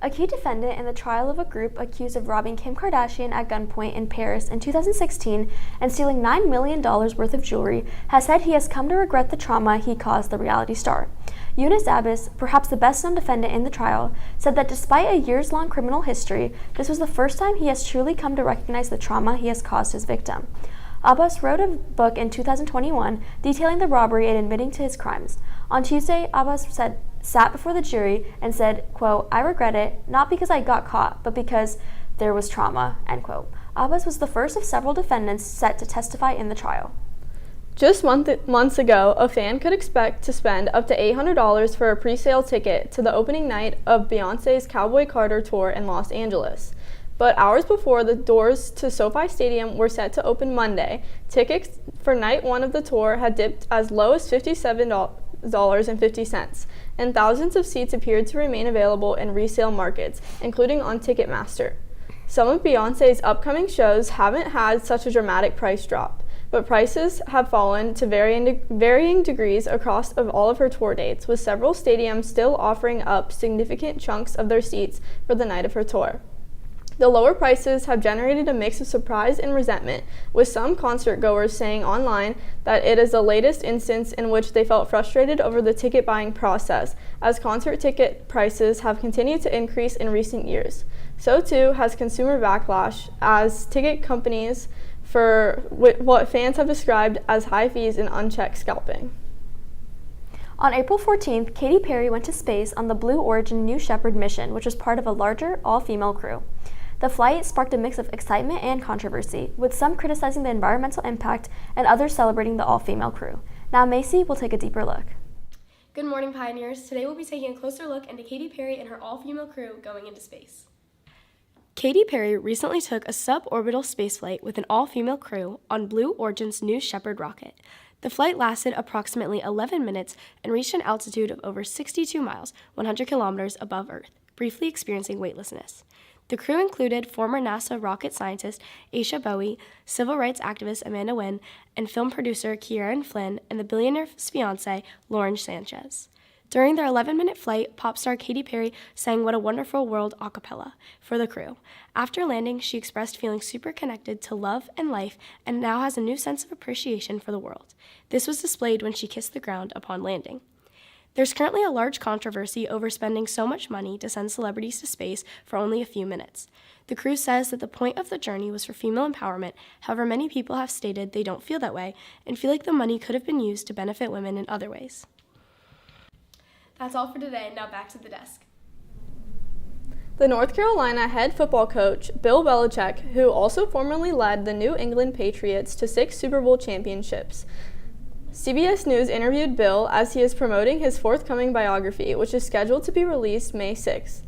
A key defendant in the trial of a group accused of robbing Kim Kardashian at gunpoint in Paris in 2016 and stealing $9 million worth of jewelry has said he has come to regret the trauma he caused the reality star. Yunus Abbas, perhaps the best-known defendant in the trial, said that despite a years-long criminal history, this was the first time he has truly come to recognize the trauma he has caused his victim. Abbas wrote a book in 2021 detailing the robbery and admitting to his crimes. On Tuesday, Abbas sat before the jury and said, quote, "I regret it, not because I got caught, but because there was trauma," end quote. Abbas was the first of several defendants set to testify in the trial. Just months ago, a fan could expect to spend up to $800 for a pre-sale ticket to the opening night of Beyoncé's Cowboy Carter tour in Los Angeles. But hours before the doors to SoFi Stadium were set to open Monday, tickets for night one of the tour had dipped as low as $57.50, and thousands of seats appeared to remain available in resale markets, including on Ticketmaster. Some of Beyoncé's upcoming shows haven't had such a dramatic price drop, but prices have fallen to varying degrees across all of her tour dates, with several stadiums still offering up significant chunks of their seats for the night of her tour. The lower prices have generated a mix of surprise and resentment, with some concert goers saying online that it is the latest instance in which they felt frustrated over the ticket buying process, as concert ticket prices have continued to increase in recent years. So too has consumer backlash, as ticket companies for what fans have described as high fees and unchecked scalping. On April 14th, Katy Perry went to space on the Blue Origin New Shepard mission, which was part of a larger, all-female crew. The flight sparked a mix of excitement and controversy, with some criticizing the environmental impact and others celebrating the all-female crew. Now Macy will take a deeper look. Good morning, Pioneers. Today we'll be taking a closer look into Katy Perry and her all-female crew going into space. Katy Perry recently took a suborbital spaceflight with an all-female crew on Blue Origin's New Shepard rocket. The flight lasted approximately 11 minutes and reached an altitude of over 62 miles, 100 kilometers above Earth, briefly experiencing weightlessness. The crew included former NASA rocket scientist Aisha Bowie, civil rights activist Amanda Nguyen, and film producer Kieran Flynn, and the billionaire's fiancé, Lauren Sanchez. During their 11-minute flight, pop star Katy Perry sang "What a Wonderful World" a cappella for the crew. After landing, she expressed feeling super connected to love and life and now has a new sense of appreciation for the world. This was displayed when she kissed the ground upon landing. There's currently a large controversy over spending so much money to send celebrities to space for only a few minutes. The crew says that the point of the journey was for female empowerment. However, many people have stated they don't feel that way and feel like the money could have been used to benefit women in other ways. That's all for today. Now back to the desk. The North Carolina head football coach, Bill Belichick, who also formerly led the New England Patriots to 6 Super Bowl championships. CBS News interviewed Bill as he is promoting his forthcoming biography, which is scheduled to be released May 6th.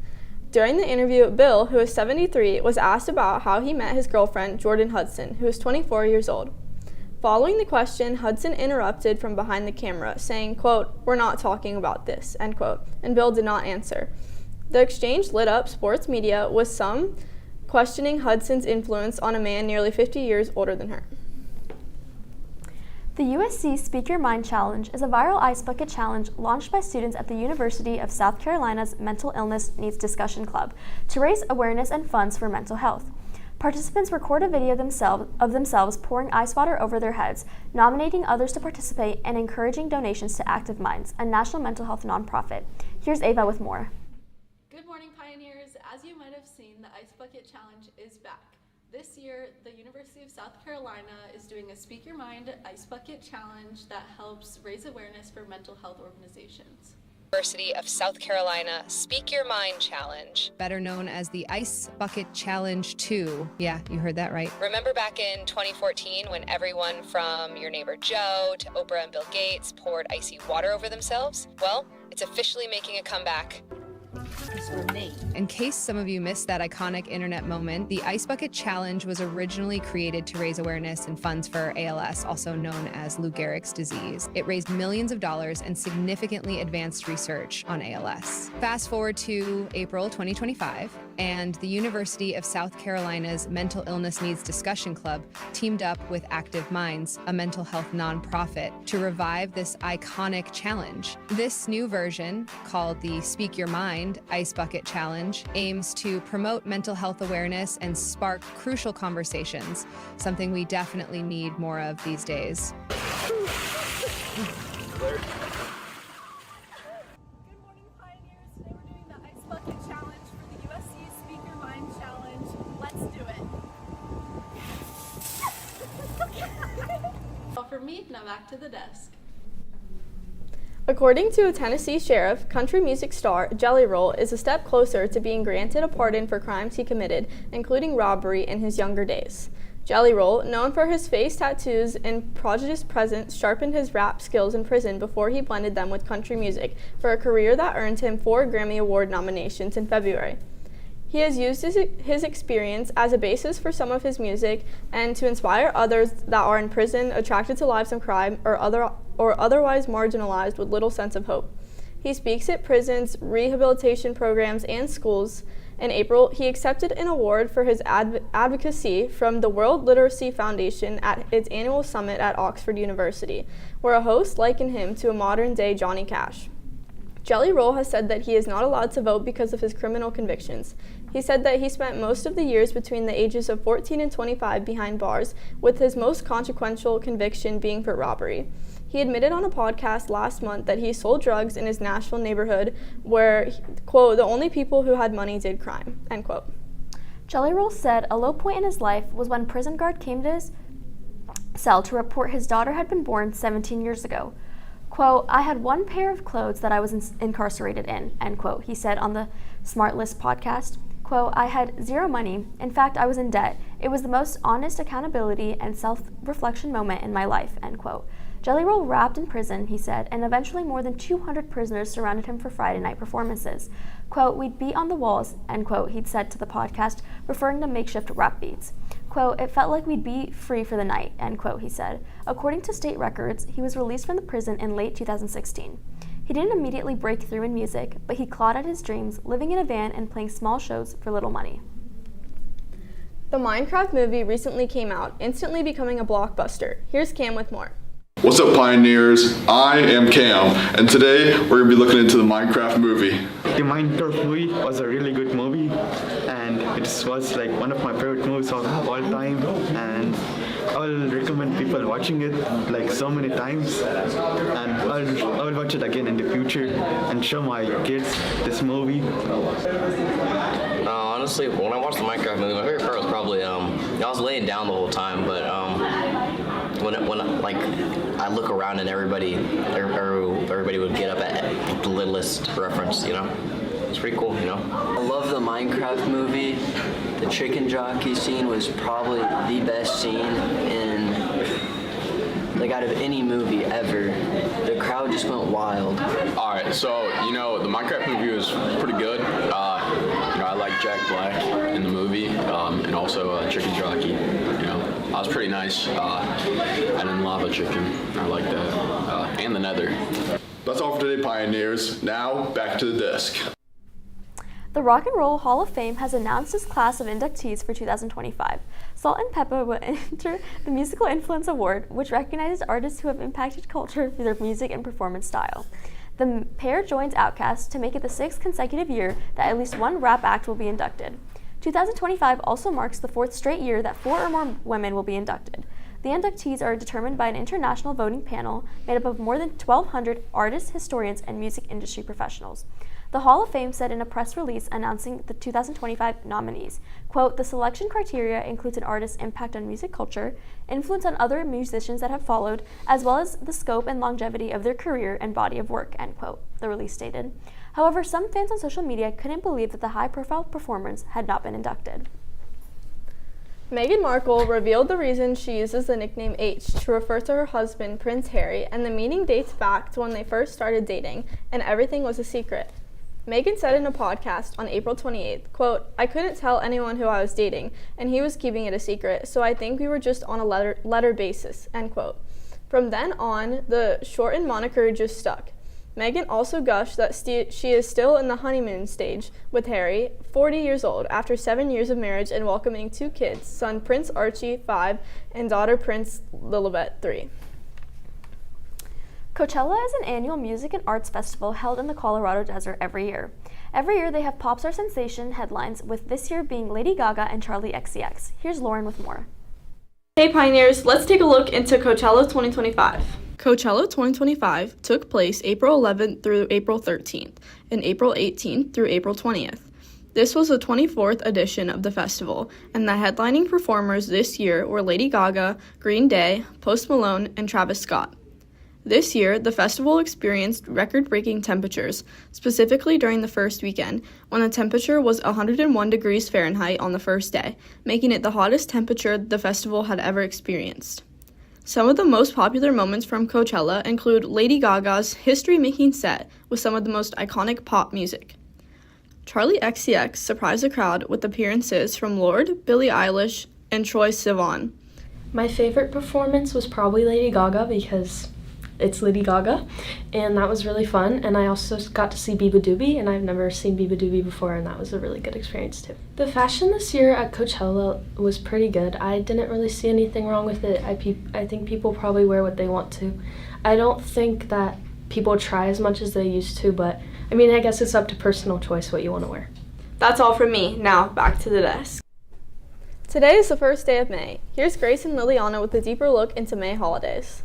During the interview, Bill, who is 73, was asked about how he met his girlfriend, Jordan Hudson, who is 24 years old. Following the question, Hudson interrupted from behind the camera, saying, quote, "We're not talking about this," end quote, and Bill did not answer. The exchange lit up sports media, with some questioning Hudson's influence on a man nearly 50 years older than her. The USC Speak Your Mind Challenge is a viral ice bucket challenge launched by students at the University of South Carolina's Mental Illness Needs Discussion Club to raise awareness and funds for mental health. Participants record a video of themselves pouring ice water over their heads, nominating others to participate, and encouraging donations to Active Minds, a national mental health nonprofit. Here's Ava with more. Good morning, Pioneers. As you might have seen, the Ice Bucket Challenge is back. This year, the University of South Carolina is doing a Speak Your Mind Ice Bucket Challenge that helps raise awareness for mental health organizations. University of South Carolina Speak Your Mind Challenge, better known as the Ice Bucket Challenge 2. Yeah, you heard that right. Remember back in 2014 when everyone from your neighbor Joe to Oprah and Bill Gates poured icy water over themselves? Well, it's officially making a comeback. In case some of you missed that iconic internet moment, the Ice Bucket Challenge was originally created to raise awareness and funds for ALS, also known as Lou Gehrig's disease. It raised millions of dollars and significantly advanced research on ALS. Fast forward to April 2025, and the University of South Carolina's Mental Illness Needs Discussion Club teamed up with Active Minds, a mental health nonprofit, to revive this iconic challenge. This new version, called the Speak Your Mind Ice Bucket Challenge aims to promote mental health awareness and spark crucial conversations, something we definitely need more of these days. Good morning, Pioneers. Today we're doing the Ice Bucket Challenge for the USC Speaker Mind Challenge. Let's do it. Well, for me, now back to the desk. According to a Tennessee sheriff, country music star Jelly Roll is a step closer to being granted a pardon for crimes he committed, including robbery in his younger days. Jelly Roll, known for his face tattoos and prodigious presence, sharpened his rap skills in prison before he blended them with country music for a career that earned him 4 Grammy Award nominations in February. He has used his experience as a basis for some of his music and to inspire others that are in prison, attracted to lives of crime, or otherwise marginalized with little sense of hope. He speaks at prisons, rehabilitation programs, and schools. In April, he accepted an award for his advocacy from the World Literacy Foundation at its annual summit at Oxford University, where a host likened him to a modern-day Johnny Cash. Jelly Roll has said that he is not allowed to vote because of his criminal convictions. He said that he spent most of the years between the ages of 14 and 25 behind bars, with his most consequential conviction being for robbery. He admitted on a podcast last month that he sold drugs in his Nashville neighborhood where, quote, the only people who had money did crime, end quote. Jelly Roll said a low point in his life was when prison guard came to his cell to report his daughter had been born 17 years ago. Quote, I had one pair of clothes that I was incarcerated in, end quote, he said on the Smart List podcast. Quote, I had zero money. In fact, I was in debt. It was the most honest accountability and self-reflection moment in my life, end quote. Jelly Roll rapped in prison, he said, and eventually more than 200 prisoners surrounded him for Friday night performances. Quote, we'd beat on the walls, end quote, he'd said to the podcast, referring to makeshift rap beats. Quote, it felt like we'd be free for the night, end quote, he said. According to state records, he was released from the prison in late 2016. He didn't immediately break through in music, but he clawed at his dreams, living in a van and playing small shows for little money. The Minecraft movie recently came out, instantly becoming a blockbuster. Here's Cam with more. What's up, Pioneers? I am Cam, and today we're going to be looking into the Minecraft movie. The Minecraft movie was a really good movie, and it was like one of my favorite movies of all time, and I'll recommend people watching it like so many times, and I'll watch it again in the future and show my kids this movie. Honestly, when I watched the Minecraft movie, my favorite part was probably I was laying down the whole time, but when I look around and everybody would get up at the littlest reference, you know. It's pretty cool, you know. I love the Minecraft movie. The chicken jockey scene was probably the best scene in, like, out of any movie ever. The crowd just went wild. All right, so you know the Minecraft movie was pretty good. I like Jack Black in the movie, and also Chicken Jockey. You know, that was pretty nice. And then Lava Chicken, I like that, and the Nether. That's all for today, Pioneers. Now back to the desk. The Rock and Roll Hall of Fame has announced its class of inductees for 2025. Salt and Pepper will enter the Musical Influence Award, which recognizes artists who have impacted culture through their music and performance style. The pair joins Outkast to make it the 6th consecutive year that at least one rap act will be inducted. 2025 also marks the 4th straight year that 4 or more women will be inducted. The inductees are determined by an international voting panel made up of more than 1,200 artists, historians, and music industry professionals. The Hall of Fame said in a press release announcing the 2025 nominees, quote, the selection criteria includes an artist's impact on music culture, influence on other musicians that have followed, as well as the scope and longevity of their career and body of work, end quote, the release stated. However, some fans on social media couldn't believe that the high-profile performers had not been inducted. Meghan Markle revealed the reason she uses the nickname H to refer to her husband, Prince Harry, and the meaning dates back to when they first started dating, and everything was a secret. Meghan said in a podcast on April 28th, quote, I couldn't tell anyone who I was dating, and he was keeping it a secret, so I think we were just on a letter basis, end quote. From then on, the shortened moniker just stuck. Meghan also gushed that she is still in the honeymoon stage with Harry, 40 years old, after 7 years of marriage and welcoming 2 kids, son Prince Archie, 5, and daughter Prince Lilibet, 3. Coachella is an annual music and arts festival held in the Colorado Desert every year. Every year they have pop star sensation headlines, with this year being Lady Gaga and Charlie XCX. Here's Lauren with more. Hey Pioneers, let's take a look into Coachella 2025. Coachella 2025 took place April 11th through April 13th and April 18th through April 20th. This was the 24th edition of the festival, and the headlining performers this year were Lady Gaga, Green Day, Post Malone, and Travis Scott. This year, the festival experienced record-breaking temperatures, specifically during the first weekend, when the temperature was 101 degrees Fahrenheit on the first day, making it the hottest temperature the festival had ever experienced. Some of the most popular moments from Coachella include Lady Gaga's history-making set with some of the most iconic pop music. Charlie XCX surprised the crowd with appearances from Lorde, Billie Eilish, and Troye Sivan. My favorite performance was probably Lady Gaga because it's Lady Gaga, and that was really fun. And I also got to see Biba Doobie, and I've never seen Biba Doobie before, and that was a really good experience too. The fashion this year at Coachella was pretty good. I didn't really see anything wrong with it. I think people probably wear what they want to. I don't think that people try as much as they used to, but I mean, I guess it's up to personal choice what you want to wear. That's all from me. Now, back to the desk. Today is the first day of May. Here's Grace and Liliana with a deeper look into May holidays.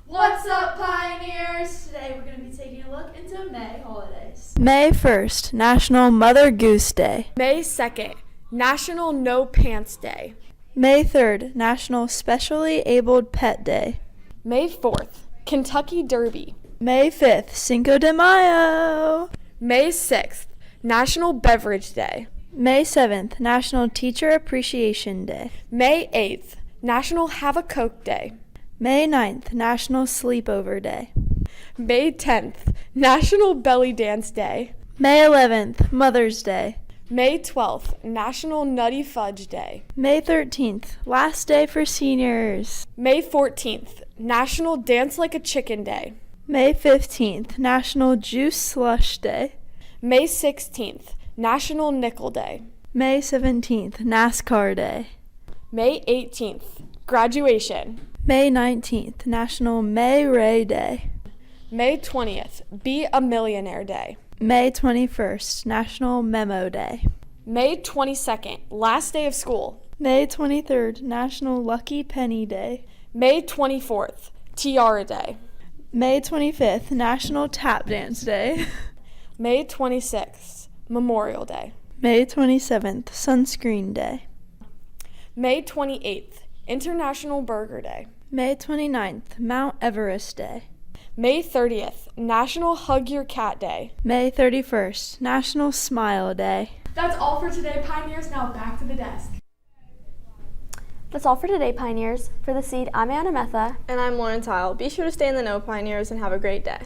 What's up, Pioneers? Today we're going to be taking a look into May holidays. May 1st, National Mother Goose Day. May 2nd, National No Pants Day. May 3rd, National Specially Abled Pet Day. May 4th, Kentucky Derby. May 5th, Cinco de Mayo. May 6th, National Beverage Day. May 7th, National Teacher Appreciation Day. May 8th, National Have a Coke Day. May 9th, National Sleepover Day. May 10th, National Belly Dance Day. May 11th, Mother's Day. May 12th, National Nutty Fudge Day. May 13th, last day for seniors. May 14th, National Dance Like a Chicken Day. May 15th, National Juice Slush Day. May 16th, National Nickel Day. May 17th, NASCAR Day. May 18th, Graduation. May 19th, National May Ray Day. May 20th, Be a Millionaire Day. May 21st, National Memo Day. May 22nd, last day of school. May 23rd, National Lucky Penny Day. May 24th, Tiara Day. May 25th, National Tap Dance Day. May 26th, Memorial Day. May 27th, Sunscreen Day. May 28th, International Burger Day. May 29th, Mount Everest Day. May 30th, National Hug Your Cat Day. May 31st, National Smile Day. That's all for today, Pioneers. Now back to the desk. That's all for today, Pioneers. For The Seed, I'm Anna Metha. And I'm Lauren Tile. Be sure to stay in the know, Pioneers, and have a great day.